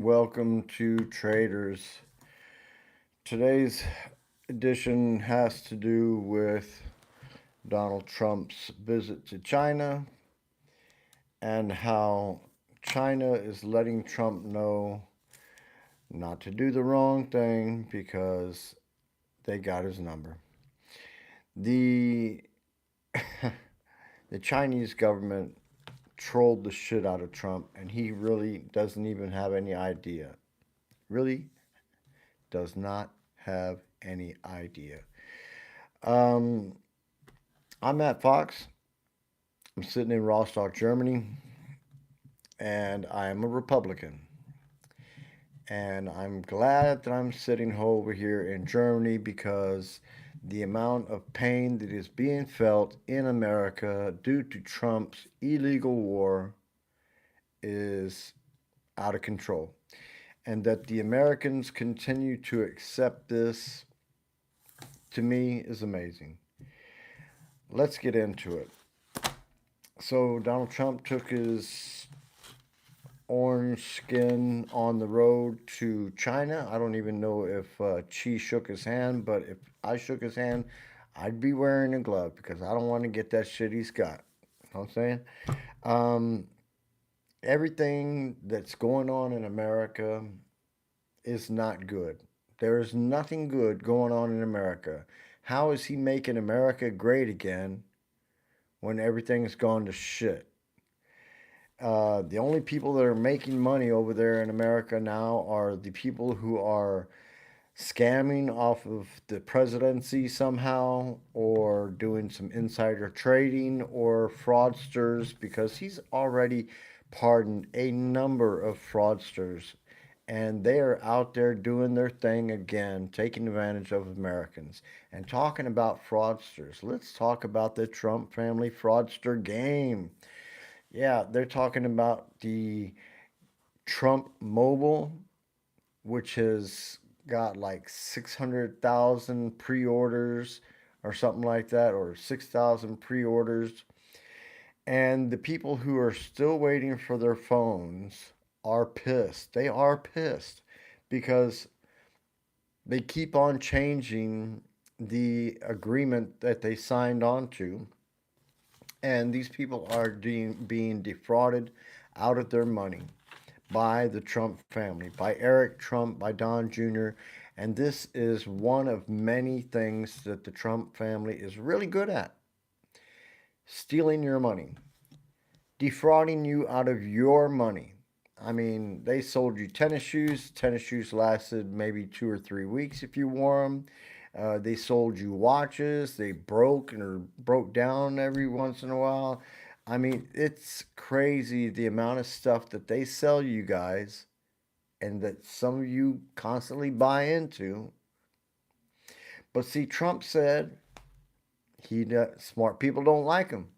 Welcome to Traders. Today's edition has to do with Donald Trump's visit to China and how China is letting Trump know not to do the wrong thing because they got his number. The the Chinese government trolled the shit out of Trump and he really doesn't even have any idea. Really does not have any idea. Um, I'm Matt Fox. I'm sitting in Rostock, Germany, and I am a Republican. And I'm glad that I'm sitting over here in Germany because the amount of pain that is being felt in America due to Trump's illegal war is out of control. And that the Americans continue to accept this, to me, is amazing. Let's get into it. So, Donald Trump took his orange skin on the road to China. I don't even know if Xi shook his hand, but if I shook his hand, I'd be wearing a glove because I don't want to get that shit he's got. You know what I'm saying? Um, Everything that's going on in America is not good. There is nothing good going on in America. How is he making America great again when everything's gone to shit? The only people that are making money over there in America now are the people who are scamming off of the presidency somehow, or doing some insider trading, or fraudsters, because he's already pardoned a number of fraudsters. And they are out there doing their thing again, taking advantage of Americans. And talking about fraudsters, let's talk about the Trump family fraudster game. Yeah, they're talking about the Trump Mobile, which has got like 600,000 pre orders or something like that, or 6,000 pre orders. And the people who are still waiting for their phones are pissed. They are pissed because they keep on changing the agreement that they signed on to, and these people are being defrauded out of their money by the Trump family, by Eric Trump, by Don Jr. And this is one of many things that the Trump family is really good at: stealing your money, defrauding you out of your money. I mean, they sold you tennis shoes. Tennis shoes lasted maybe 2 or 3 weeks if you wore them. They sold you watches. They broke or broke down every once in a while. I mean, it's crazy the amount of stuff that they sell you guys and that some of you constantly buy into. But see, Trump said smart people don't like him.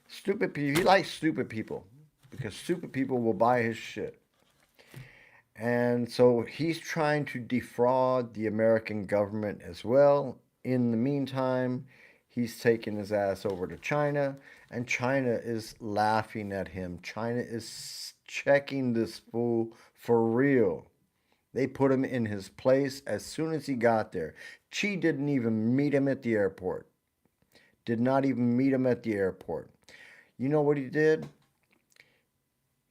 Stupid people, he likes stupid people because stupid people will buy his shit. And so he's trying to defraud the American government as well. In the meantime, he's taking his ass over to China, and China is laughing at him. China is checking this fool for real. They put him in his place as soon as he got there. Xi didn't even meet him at the airport. Did not even meet him at the airport. You know what he did?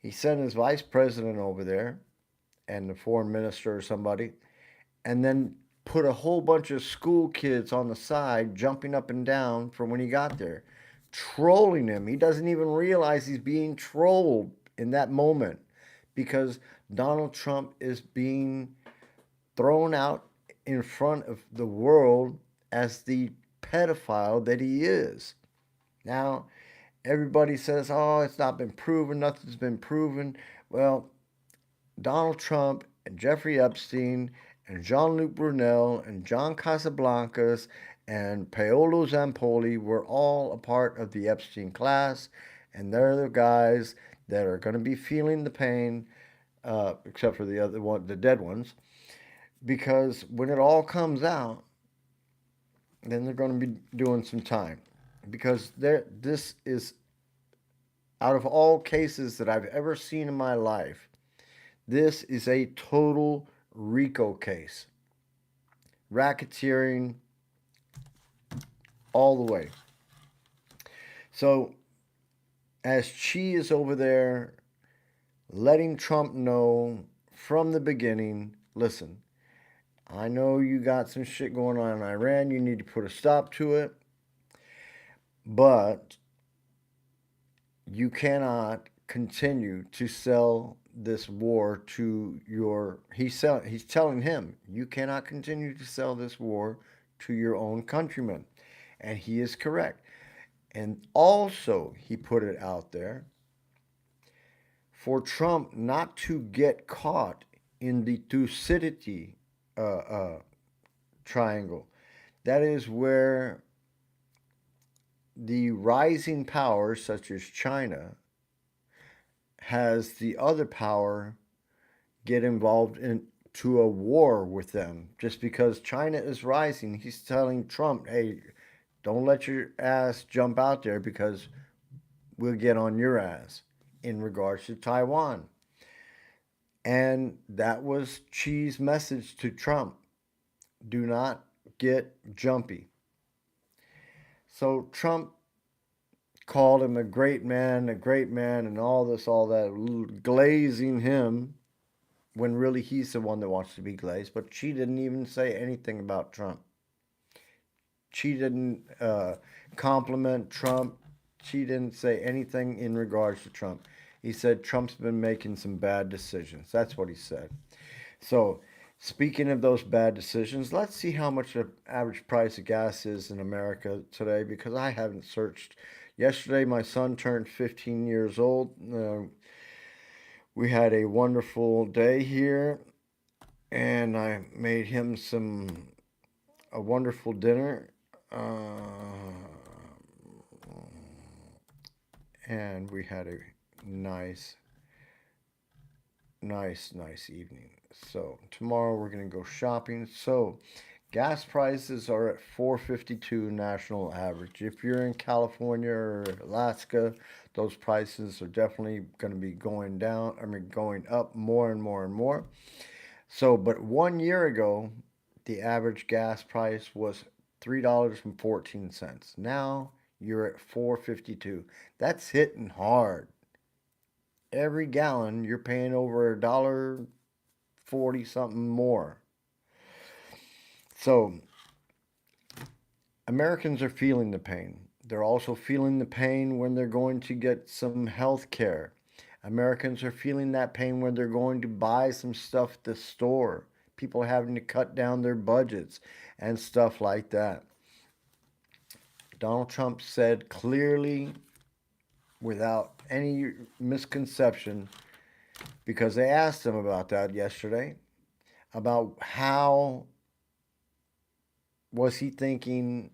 He sent his vice president over there and the foreign minister or somebody, and then put a whole bunch of school kids on the side jumping up and down from when he got there, trolling him. He doesn't even realize he's being trolled in that moment because Donald Trump is being thrown out in front of the world as the pedophile that he is. Now, everybody says, oh, it's not been proven, nothing's been proven. Well, Donald Trump and Jeffrey Epstein and Jean-Luc Brunel and John Casablancas and Paolo Zampoli were all a part of the Epstein class, and they're the guys that are going to be feeling the pain, except for the other one, the dead ones, because when it all comes out, then they're going to be doing some time, because this is, out of all cases that I've ever seen in my life, This is a total RICO case. Racketeering all the way. So, as Xi is over there letting Trump know from the beginning, listen, I know you got some shit going on in Iran. You need to put a stop to it. But you cannot continue to sell this war to your he's telling him you cannot continue to sell this war to your own countrymen, and he is correct. And also he put it out there for Trump not to get caught in the Thucydides triangle. That is where the rising powers such as China has the other power get involved into a war with them just because China is rising. He's telling Trump, hey, don't let your ass jump out there because we'll get on your ass in regards to Taiwan. And that was Xi's message to Trump. Do not get jumpy. So Trump called him a great man, and all this, all that, glazing him when really he's the one that wants to be glazed. But she didn't even say anything about Trump. She didn't compliment Trump. She didn't say anything in regards to Trump. He said Trump's been making some bad decisions. That's what he said. So, speaking of those bad decisions, let's see how much the average price of gas is in America today because I haven't searched. Yesterday, my son turned 15 years old. We had a wonderful day here, and I made him a wonderful dinner. And we had a nice, nice evening. So tomorrow we're gonna go shopping. So gas prices are at 4.52 national average. If you're in California or Alaska, those prices are definitely going to be going down. I mean, going up more and more and more. So, but 1 year ago, the average gas price was $3.14. Now you're at 4.52. That's hitting hard. Every gallon you're paying over $1.40 something more. So Americans are feeling the pain. They're also feeling the pain when they're going to get some health care. Americans are feeling that pain when they're going to buy some stuff at the store. People having to cut down their budgets and stuff like that. Donald Trump said clearly, without any misconception, because they asked him about that yesterday, about how was he thinking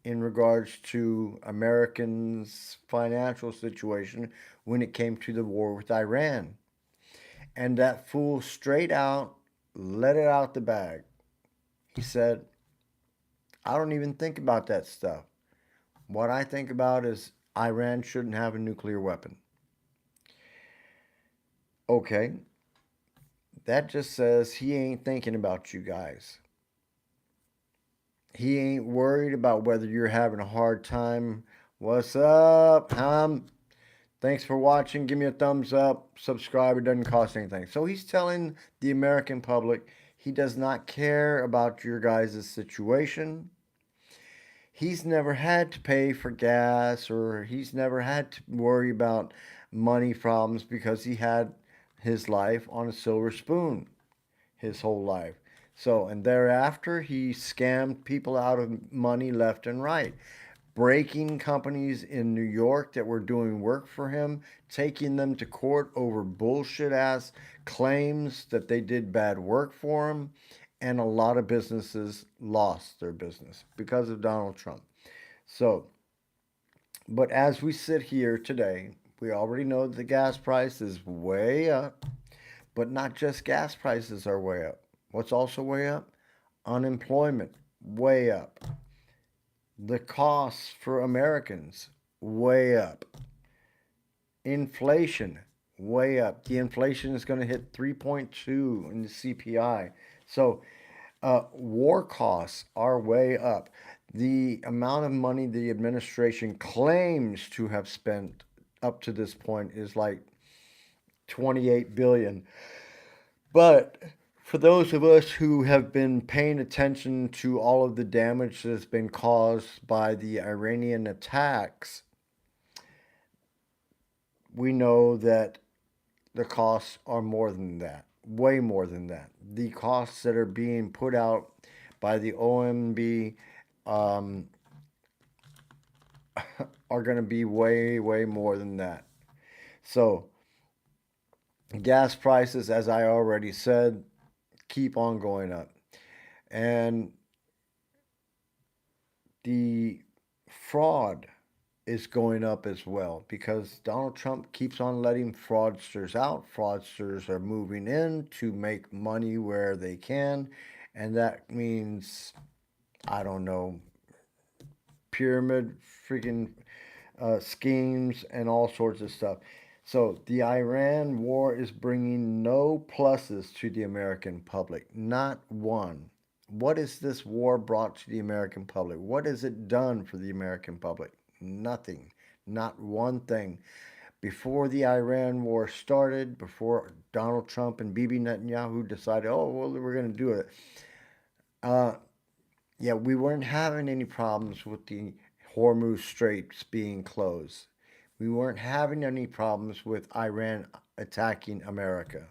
in regards to Americans' financial situation when it came to the war with Iran. And that fool straight out let it out the bag. He said, I don't even think about that stuff. What I think about is Iran shouldn't have a nuclear weapon. Okay, that just says he ain't thinking about you guys. He ain't worried about whether you're having a hard time. What's up, Ham? Thanks for watching. Give me a thumbs up. Subscribe. It doesn't cost anything. So he's telling the American public he does not care about your guys' situation. He's never had to pay for gas or he's never had to worry about money problems because he had his life on a silver spoon his whole life. So, and thereafter, he scammed people out of money left and right, breaking companies in New York that were doing work for him, taking them to court over bullshit ass claims that they did bad work for him. And a lot of businesses lost their business because of Donald Trump. So, but as we sit here today, we already know that the gas price is way up, but not just gas prices are way up. What's also way up? Unemployment, way up. The costs for Americans, way up. Inflation, way up. The inflation is going to hit 3.2 in the CPI. So war costs are way up. The amount of money the administration claims to have spent up to this point is like 28 billion. But for those of us who have been paying attention to all of the damage that has been caused by the Iranian attacks, we know that the costs are more than that, way more than that. The costs that are being put out by the OMB um, are going to be way, way more than that. So, gas prices, as I already said, keep on going up. And the fraud is going up as well because Donald Trump keeps on letting fraudsters out. Fraudsters are moving in to make money where they can, and that means, I don't know, pyramid freaking schemes and all sorts of stuff. So the Iran war is bringing no pluses to the American public, not one. What has this war brought to the American public? What has it done for the American public? Nothing. Not one thing. Before the Iran war started, before Donald Trump and Bibi Netanyahu decided, oh, well, we're going to do it, uh, yeah, we weren't having any problems with the Hormuz Straits being closed. We weren't having any problems with Iran attacking America.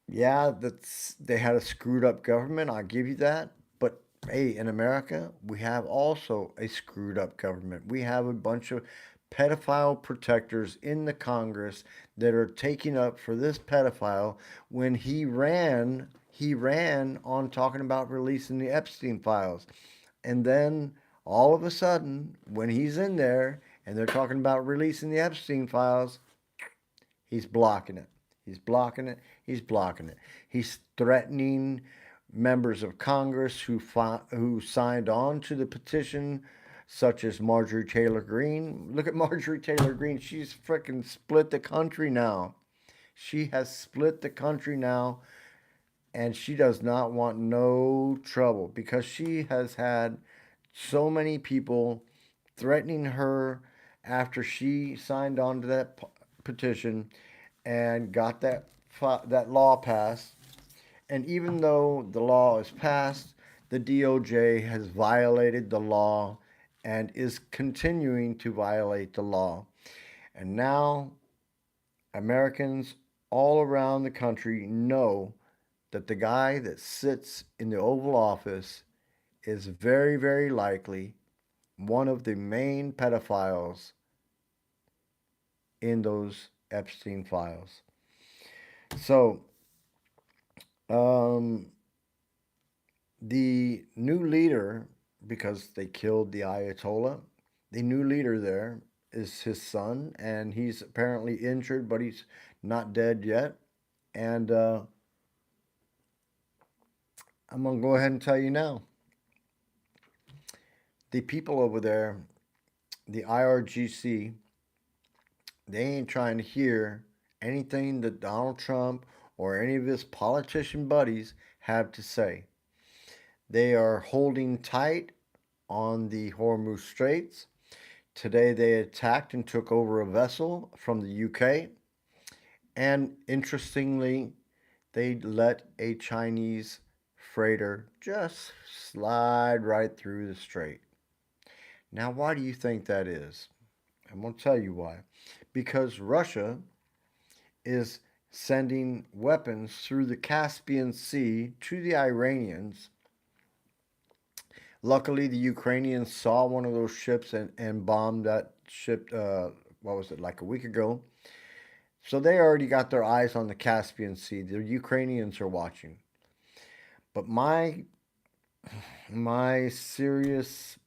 Yeah, that's they had a screwed up government, I'll give you that. But hey, in America, we have also a screwed up government. We have a bunch of pedophile protectors in the Congress that are taking up for this pedophile when he ran on talking about releasing the Epstein files. And then all of a sudden, when he's in there and they're talking about releasing the Epstein files, he's blocking it. He's blocking it. He's blocking it. He's threatening members of Congress who signed on to the petition, such as Marjorie Taylor Greene. Look at Marjorie Taylor Greene. She's freaking split the country now. She has split the country now, and she does not want no trouble because she has had so many people threatening her after she signed on to that petition and got that law passed. And even though the law is passed, the DOJ has violated the law and is continuing to violate the law. And now Americans all around the country know that the guy that sits in the Oval Office is very, very likely one of the main pedophiles in those Epstein files. So, um, the new leader, because they killed the Ayatollah, the new leader there is his son, and he's apparently injured, but he's not dead yet. And I'm going to go ahead and tell you now the people over there, the IRGC, they ain't trying to hear anything that Donald Trump or any of his politician buddies have to say. They are holding tight on the Hormuz Straits. Today they attacked and took over a vessel from the UK. And interestingly, they let a Chinese freighter just slide right through the strait. Now, why do you think that is? I'm going to tell you why. Because Russia is sending weapons through the Caspian Sea to the Iranians. Luckily, the Ukrainians saw one of those ships and bombed that ship, what was it, like a week ago. So they already got their eyes on the Caspian Sea. The Ukrainians are watching. But my serious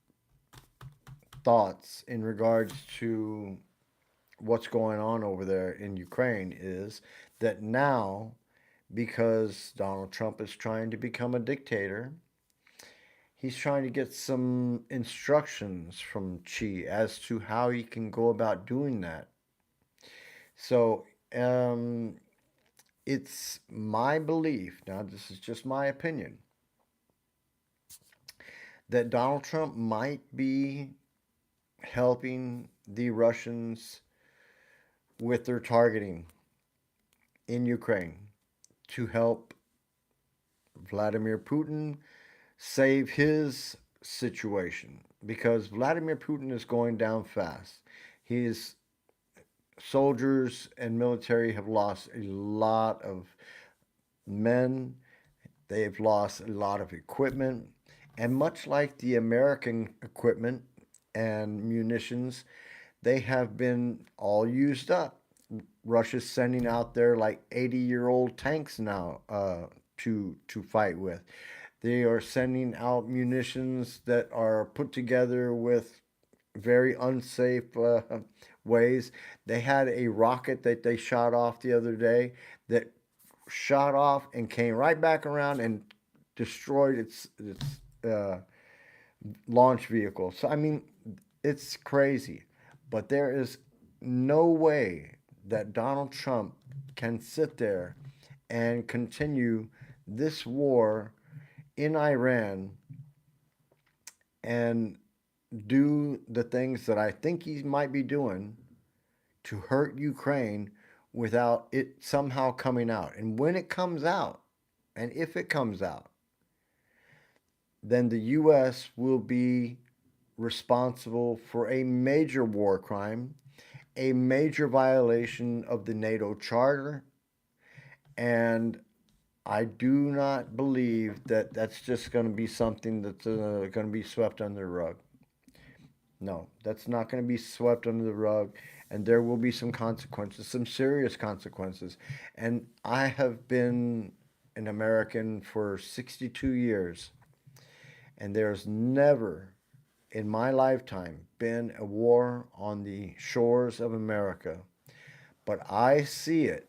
thoughts in regards to what's going on over there in Ukraine is that now, because Donald Trump is trying to become a dictator, he's trying to get some instructions from Xi as to how he can go about doing that. So, um, it's my belief, now this is just my opinion, that Donald Trump might be helping the Russians with their targeting in Ukraine to help Vladimir Putin save his situation because Vladimir Putin is going down fast. His soldiers and military have lost a lot of men, they've lost a lot of equipment, and much like the American equipment and munitions, they have been all used up. Russia's sending out their like 80-year-old tanks now to fight with. They are sending out munitions that are put together with very unsafe ways. They had a rocket that they shot off the other day that shot off and came right back around and destroyed its launch vehicle. So I mean, it's crazy, but there is no way that Donald Trump can sit there and continue this war in Iran and do the things that I think he might be doing to hurt Ukraine without it somehow coming out. And when it comes out, and if it comes out, then the U.S. will be responsible for a major war crime, a major violation of the NATO Charter, and I do not believe that that's just going to be something that's going to be swept under the rug. No, that's not going to be swept under the rug, and there will be some consequences, some serious consequences. And I have been an American for 62 years, and there's never in my lifetime been a war on the shores of America. But I see it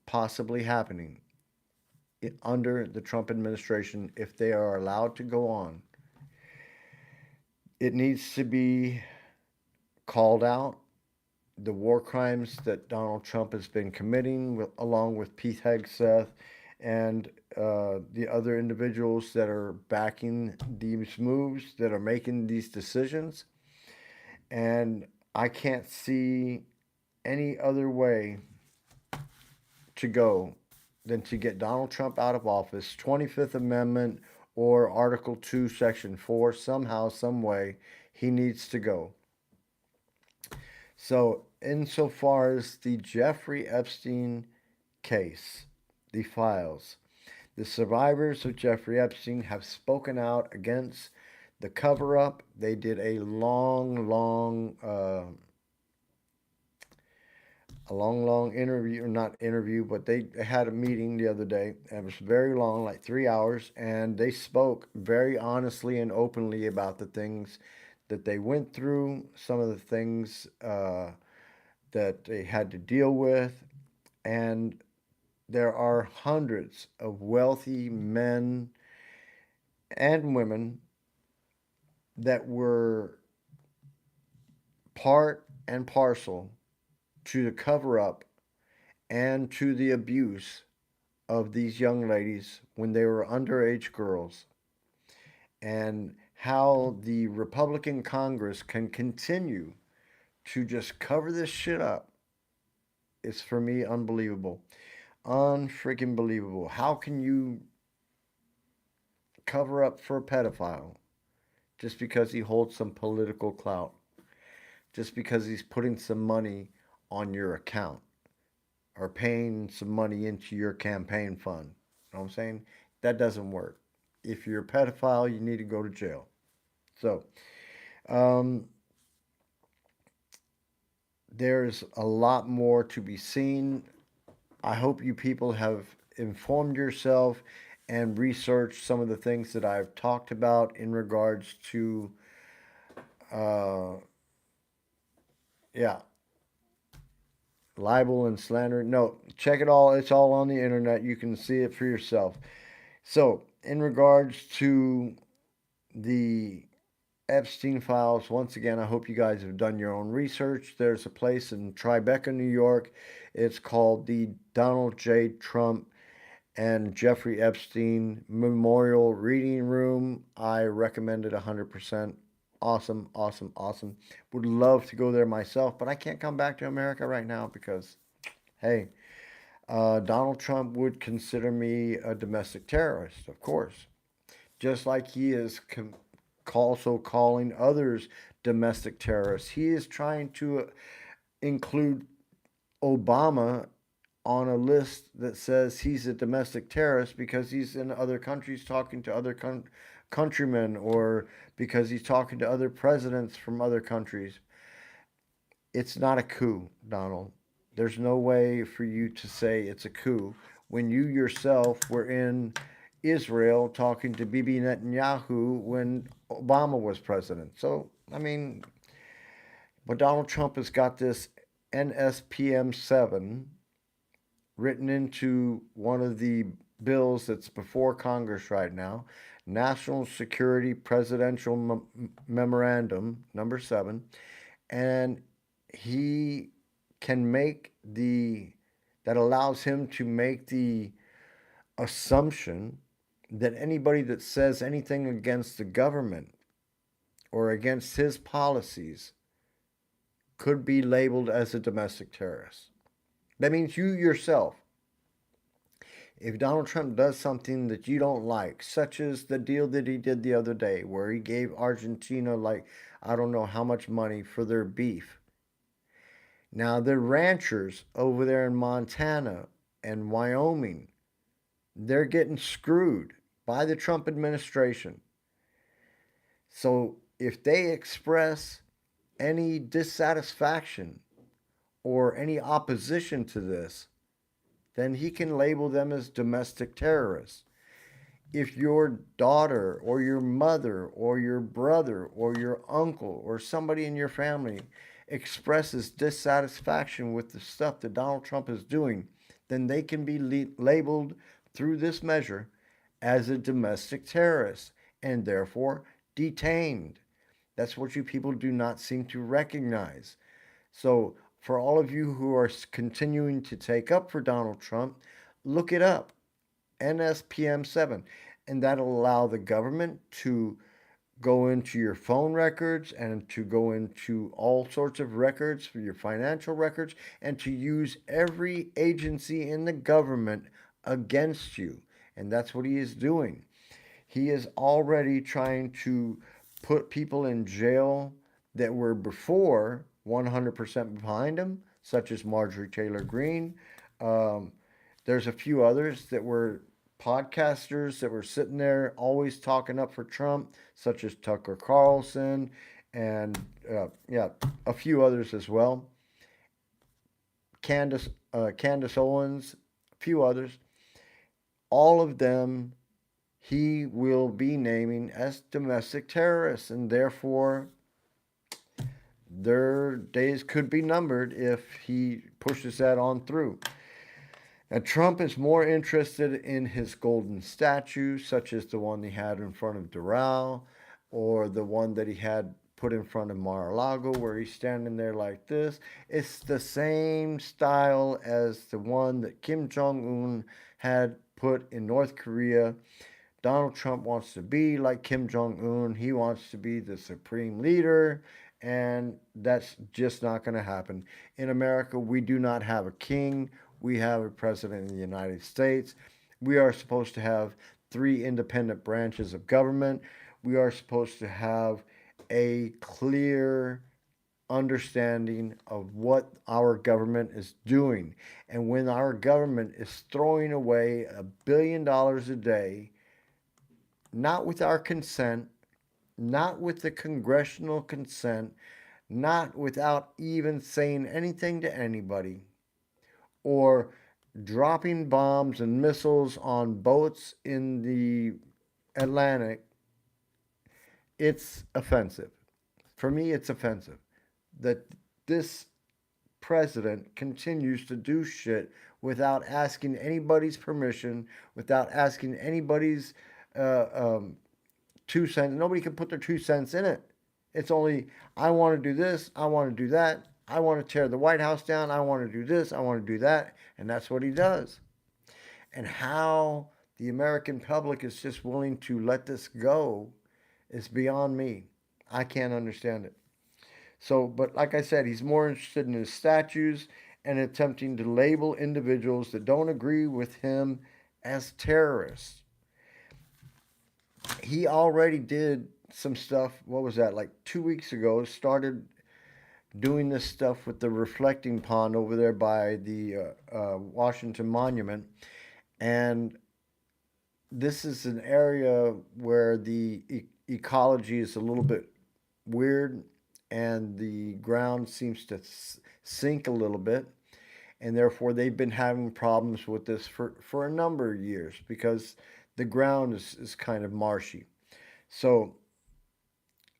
possibly happening under the Trump administration if they are allowed to go on. It needs to be called out. The war crimes that Donald Trump has been committing, along with Pete Hegseth and the other individuals that are backing these moves, that are making these decisions. And I can't see any other way to go than to get Donald Trump out of office, 25th Amendment or Article 2, Section 4, somehow, some way, he needs to go. So, insofar as the Jeffrey Epstein case, the files, the survivors of Jeffrey Epstein have spoken out against the cover up. They did a long interview, or not interview, but they had a meeting the other day, and it was very long, like 3 hours, and they spoke very honestly and openly about the things that they went through, some of the things that they had to deal with, and there are hundreds of wealthy men and women that were part and parcel to the cover up and to the abuse of these young ladies when they were underage girls, and how the Republican Congress can continue to just cover this shit up is for me unbelievable. Unfreaking believable. How can you cover up for a pedophile just because he holds some political clout? Just because he's putting some money on your account or paying some money into your campaign fund? You know what I'm saying? That doesn't work. If you're a pedophile, you need to go to jail. So, um, there's a lot more to be seen. I hope you people have informed yourself and researched some of the things that I've talked about in regards to, uh, yeah, libel and slander. No, check it all. It's all on the internet. You can see it for yourself. So, in regards to the Epstein files. Once again, I hope you guys have done your own research. There's a place in Tribeca, New York. It's called the Donald J. Trump and Jeffrey Epstein Memorial Reading Room. I recommend it 100%. Awesome, awesome, awesome. Would love to go there myself, but I can't come back to America right now because, hey, Donald Trump would consider me a domestic terrorist, of course, just like he is also calling others domestic terrorists. He is trying to include Obama on a list that says he's a domestic terrorist because he's in other countries talking to other countrymen, or because he's talking to other presidents from other countries. It's not a coup, Donald. There's no way for you to say it's a coup when you yourself were in Israel talking to Bibi Netanyahu when Obama was president. So, I mean, but Donald Trump has got this NSPM 7 written into one of the bills that's before Congress right now, National Security Presidential Memorandum number 7, and he can make the that allows him to make the assumption that anybody that says anything against the government or against his policies could be labeled as a domestic terrorist. That means you yourself, if Donald Trump does something that you don't like, such as the deal that he did the other day, where he gave Argentina, like, I don't know how much money for their beef. Now, the ranchers over there in Montana and Wyoming, they're getting screwed by the Trump administration. So, if they express any dissatisfaction or any opposition to this, then he can label them as domestic terrorists. If your daughter or your mother or your brother or your uncle or somebody in your family expresses dissatisfaction with the stuff that Donald Trump is doing, then they can be labeled through this measure as a domestic terrorist and therefore detained. That's what you people do not seem to recognize. So, for all of you who are continuing to take up for Donald Trump, look it up, NSPM 7, and that'll allow the government to go into your phone records and to go into all sorts of records for your financial records and to use every agency in the government against you. And that's what he is doing. He is already trying to put people in jail that were before 100% behind him, such as Marjorie Taylor Greene. Um, there's a few others that were podcasters that were sitting there always talking up for Trump, such as Tucker Carlson and yeah, a few others as well. Candace Owens, a few others. All of them he will be naming as domestic terrorists, and therefore their days could be numbered if he pushes that on through. Now, Trump is more interested in his golden statue, such as the one he had in front of Doral, or the one that he had put in front of Mar-a-Lago, where he's standing there like this. It's the same style as the one that Kim Jong-un had put in North Korea. Donald Trump wants to be like Kim Jong Un. He wants to be the supreme leader, and that's just not going to happen. In America, we do not have a king. We have a president in the United States. We are supposed to have 3 independent branches of government. We are supposed to have a clear understanding of what our government is doing. And when our government is throwing away $1 billion a day, not with our consent, not with the congressional consent, not without even saying anything to anybody, or dropping bombs and missiles on boats in the Atlantic, it's offensive. For me, it's offensive that this president continues to do shit without asking anybody's permission, without asking anybody's uh, um, 2 cents. Nobody can put their 2 cents in it. It's only, I want to do this, I want to do that, I want to tear the White House down, I want to do this, I want to do that, and that's what he does. And how the American public is just willing to let this go is beyond me. I can't understand it. So, but like I said, he's more interested in his statues and attempting to label individuals that don't agree with him as terrorists. He already did some stuff, what was that, like 2 weeks ago, started doing this stuff with the reflecting pond over there by the Washington Monument. And this is an area where the ecology is a little bit weird and the ground seems to sink a little bit. And therefore, they've been having problems with this for a number of years because the ground is kind of marshy. So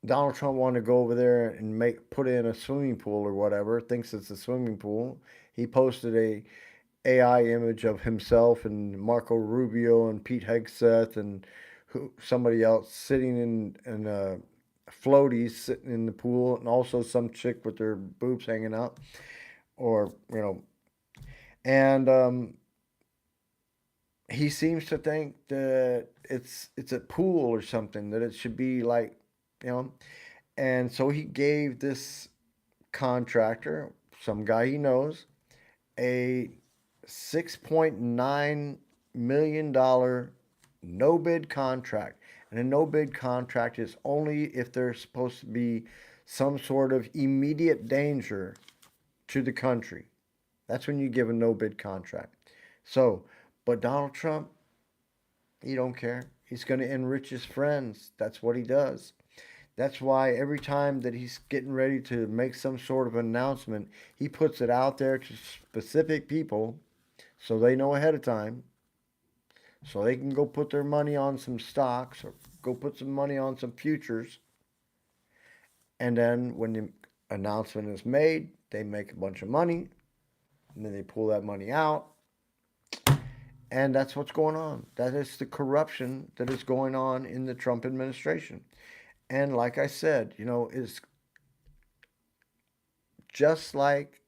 Donald Trump wanted to go over there and put in a swimming pool or whatever, thinks it's a swimming pool. He posted a AI image of himself and Marco Rubio and Pete Hegseth and somebody else sitting in floaties sitting in the pool, and also some chick with their boobs hanging out, or and he seems to think that it's a pool or something, that it should be like, you know, and so he gave this contractor, some guy he knows, a $6.9 million no bid contract. And a no bid contract is only if there's supposed to be some sort of immediate danger to the country. That's when you give a no bid contract. So, but Donald Trump, he don't care. He's going to enrich his friends. That's what he does. That's why every time that he's getting ready to make some sort of announcement, he puts it out there to specific people so they know ahead of time, so they can go put their money on some stocks or go put some money on some futures. And then when the announcement is made, they make a bunch of money and then they pull that money out. And that's what's going on. That is the corruption that is going on in the Trump administration. And like I said, it's just like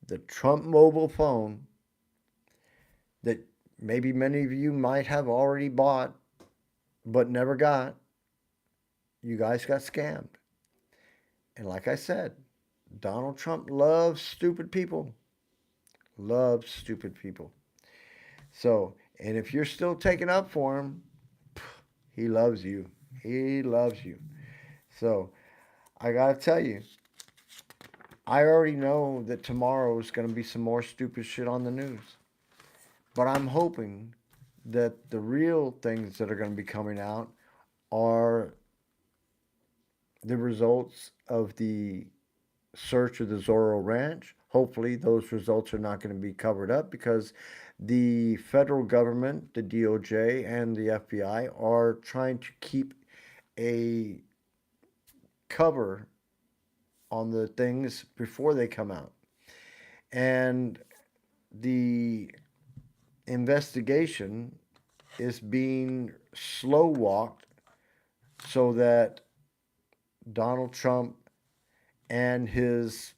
the Trump mobile phone that maybe many of you might have already bought but never got. You guys got scammed. And like I said, Donald Trump loves stupid people. Loves stupid people. So, and if you're still taking up for him, he loves you. He loves you. So, I got to tell you, I already know that tomorrow is going to be some more stupid shit on the news. But I'm hoping that the real things that are going to be coming out are the results of the search of the Zorro Ranch. Hopefully, those results are not going to be covered up because the federal government, the DOJ, and the FBI are trying to keep a cover on the things before they come out. And the investigation is being slow walked so that Donald Trump and his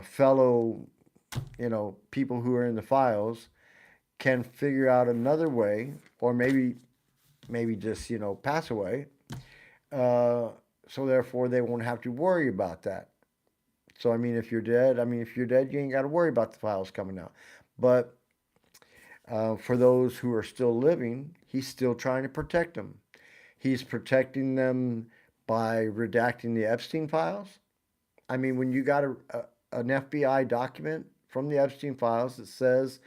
fellow, people who are in the files can figure out another way, or maybe just pass away. So therefore, they won't have to worry about that. So if you're dead, you ain't got to worry about the files coming out. But for those who are still living, he's still trying to protect them. He's protecting them by redacting the Epstein files. I mean, when you got an FBI document from the Epstein files that says,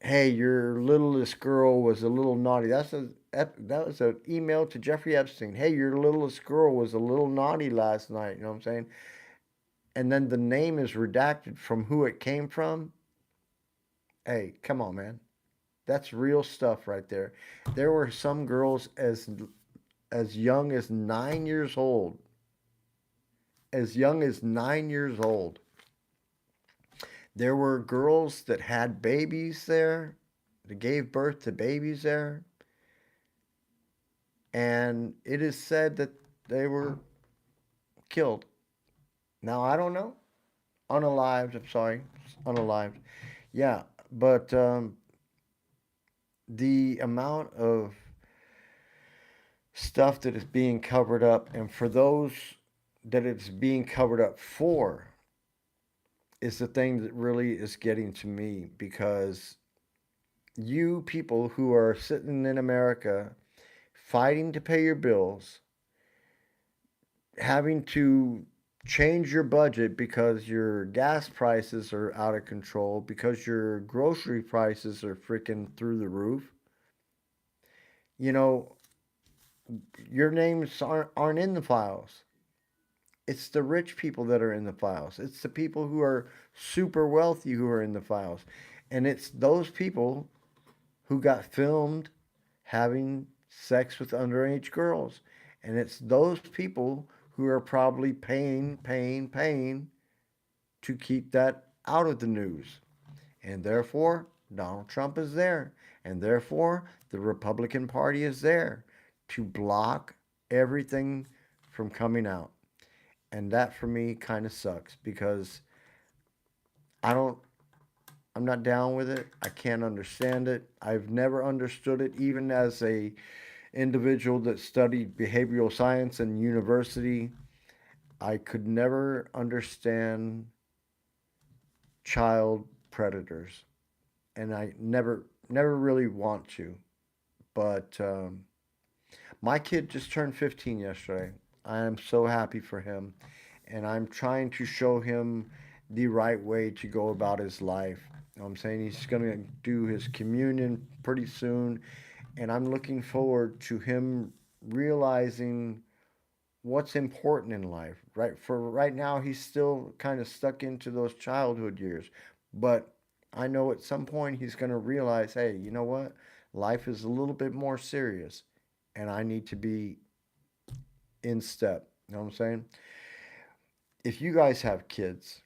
"Hey, your littlest girl was a little naughty." That was an email to Jeffrey Epstein. "Hey, your littlest girl was a little naughty last night." You know what I'm saying? And then the name is redacted from who it came from. Hey, come on, man. That's real stuff right there. There were some girls as young as 9 years old. As young as 9 years old. There were girls that had babies there, that gave birth to babies there. and it is said that they were killed. Now I don't know, unalived. I'm sorry, unalived. Yeah, but the amount of stuff that is being covered up, and for those that it's being covered up for, is the thing that really is getting to me because you people who are sitting in America fighting to pay your bills, having to change your budget because your gas prices are out of control, because your grocery prices are freaking through the roof. You know, your names aren't in the files. It's the rich people that are in the files. It's the people who are super wealthy who are in the files. And it's those people who got filmed having sex with underage girls. And it's those people who are probably paying to keep that out of the news. And therefore, Donald Trump is there. And therefore, the Republican Party is there to block everything from coming out. And that for me kind of sucks because I don't I'm not down with it. I can't understand it. I've never understood it even as a individual that studied behavioral science in university. I could never understand child predators, and I never really want to. But my kid just turned 15 yesterday. I am so happy for him, and I'm trying to show him the right way to go about his life. I'm saying he's going to do his communion pretty soon, and I'm looking forward to him realizing what's important in life. Right for right now, he's still kind of stuck into those childhood years, but I know at some point he's going to realize, hey, you know what? Life is a little bit more serious, and I need to be in step. You know what I'm saying? If you guys have kids,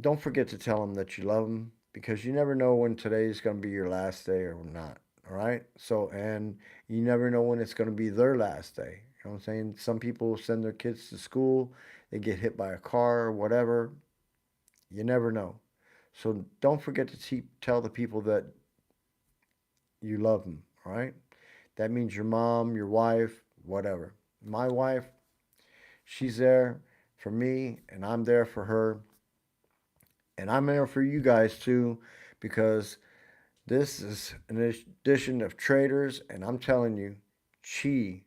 don't forget to tell them that you love them because you never know when today is going to be your last day or not. All right. So, and you never know when it's going to be their last day. You know what I'm saying? Some people send their kids to school, they get hit by a car or whatever. You never know. So, don't forget to tell the people that you love them. All right. That means your mom, your wife, whatever. My wife, she's there for me, and I'm there for her. And I'm there for you guys too because this is an edition of Traders, and I'm telling you, Xi,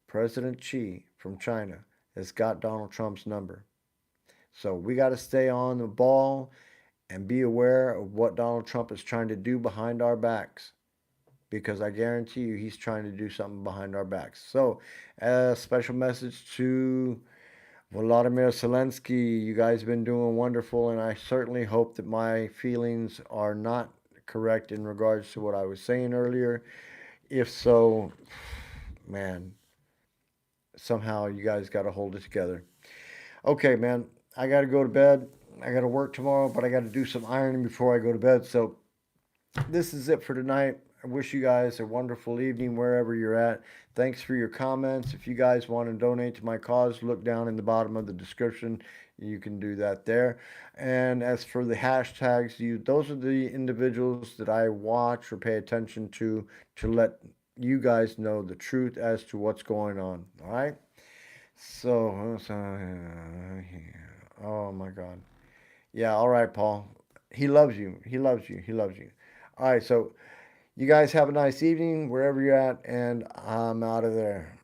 President Xi from China, has got Donald Trump's number. So we got to stay on the ball and be aware of what Donald Trump is trying to do behind our backs because I guarantee you he's trying to do something behind our backs. So, a special message to Volodymyr Zelensky, you guys have been doing wonderful, and I certainly hope that my feelings are not correct in regards to what I was saying earlier. If so, man, somehow you guys got to hold it together. Okay, man, I got to go to bed. I got to work tomorrow, but I got to do some ironing before I go to bed. So, this is it for tonight. I wish you guys a wonderful evening wherever you're at. Thanks for your comments. If you guys want to donate to my cause, look down in the bottom of the description. You can do that there. And as for the hashtags, those are the individuals that I watch or pay attention to let you guys know the truth as to what's going on. All right? Oh my God. Yeah, all right, Paul. He loves you. He loves you. He loves you. All right, so you guys have a nice evening wherever you're at, and I'm out of there.